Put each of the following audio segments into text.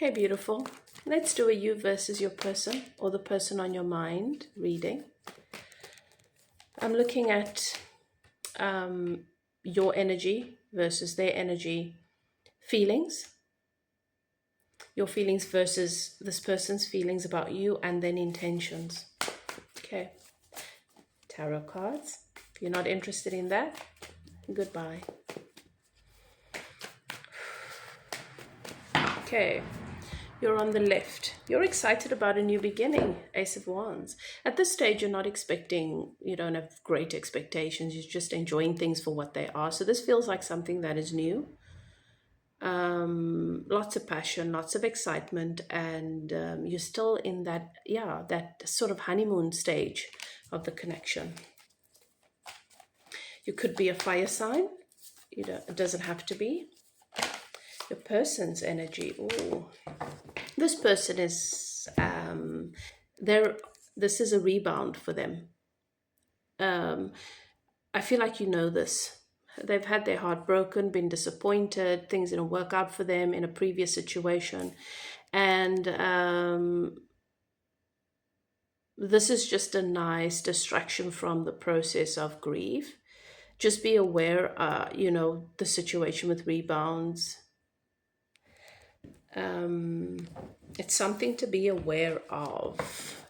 Okay, beautiful. Let's do a you versus your person, or the person on your mind reading. I'm looking at your energy versus their energy, feelings, your feelings versus this person's feelings about you, and then intentions. Okay, tarot cards. If you're not interested in that, goodbye. Okay, you're on the left. You're excited about a new beginning, Ace of Wands. At this stage, you're not expecting, you don't have great expectations. You're just enjoying things for what they are. So this feels like something that is new. Lots of passion, lots of excitement, and you're still in that, that sort of honeymoon stage of the connection. You could be a fire sign. It doesn't have to be. Your person's energy. Ooh. This person is this is a rebound for them. I feel like you know this. They've had their heart broken, been disappointed, things didn't work out for them in a previous situation. And this is just a nice distraction from the process of grief. Just be aware, the situation with rebounds. It's something to be aware of.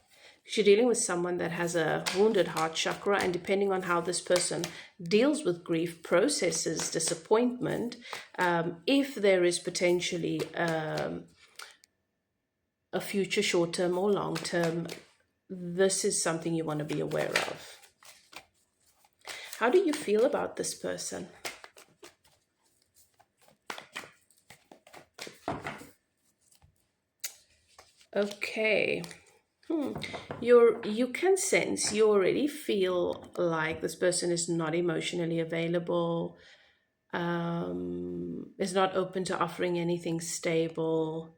You're dealing with someone that has a wounded heart chakra, and depending on how this person deals with grief, processes disappointment, if there is potentially a future short-term or long-term, this is something you want to be aware of. How do you feel about this person? Okay. You can sense, you already feel like this person is not emotionally available, is not open to offering anything stable.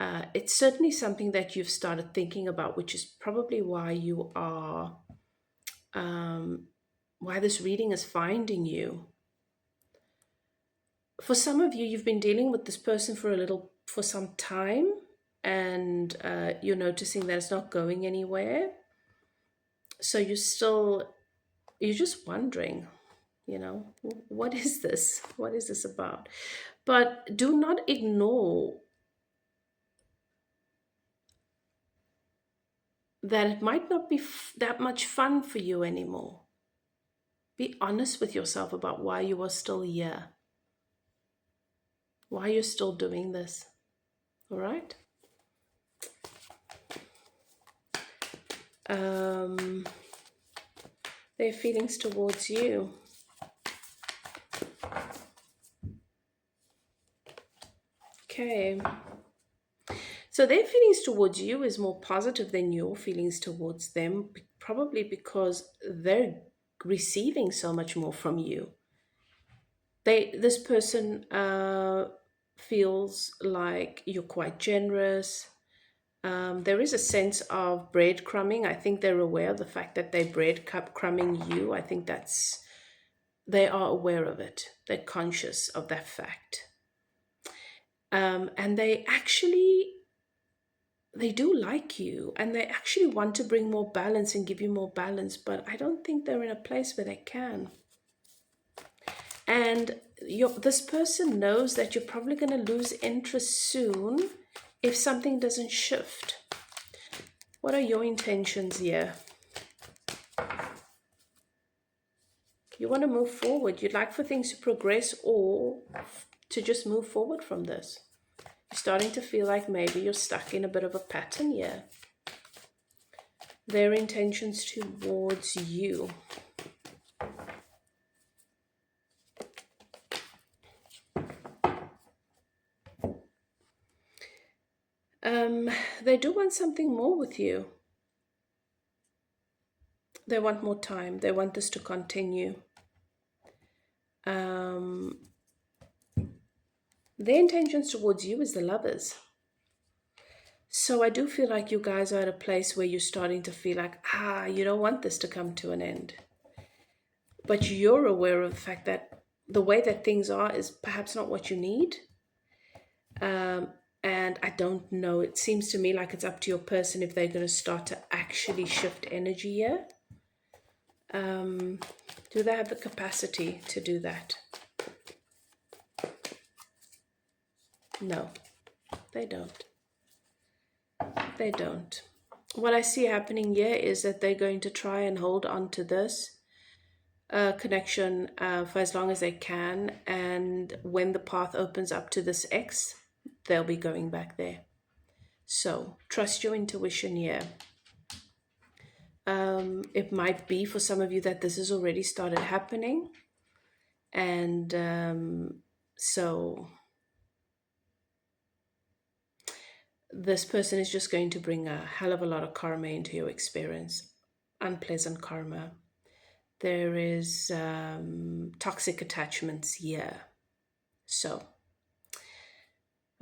It's certainly something that you've started thinking about, which is probably why you are, why this reading is finding you. For some of you, you've been dealing with this person for some time, and you're noticing that it's not going anywhere. So you're just wondering, what is this? What is this about? But do not ignore that it might not be that much fun for you anymore. Be honest with yourself about why you are still here, why you're still doing this. All right? Their feelings towards you. Okay. So their feelings towards you is more positive than your feelings towards them, probably because they're receiving so much more from you. This person feels like you're quite generous. There is a sense of breadcrumbing. I think they're aware of the fact that they're breadcrumbing you. I think they are aware of it. They're conscious of that fact. And they do like you, and they actually want to bring more balance and give you more balance, but I don't think they're in a place where they can. And this person knows that you're probably going to lose interest soon if something doesn't shift. What are your intentions here? You want to move forward. You'd like for things to progress or to just move forward from this. You're starting to feel like maybe you're stuck in a bit of a pattern here. Their intentions towards you. They do want something more with you. They want more time. They want this to continue. Their intentions towards you is the Lovers. So I do feel like you guys are at a place where you're starting to feel like, you don't want this to come to an end. But you're aware of the fact that the way that things are is perhaps not what you need. And And I don't know, it seems to me like it's up to your person if they're going to start to actually shift energy here. Do they have the capacity to do that? No, they don't. They don't. What I see happening here is that they're going to try and hold on to this connection for as long as they can. And when the path opens up to this X, they'll be going back there. So trust your intuition here. It might be for some of you that this has already started happening. And so this person is just going to bring a hell of a lot of karma into your experience. Unpleasant karma. There is toxic attachments here. So,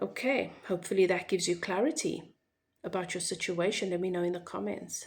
okay, hopefully that gives you clarity about your situation. Let me know in the comments.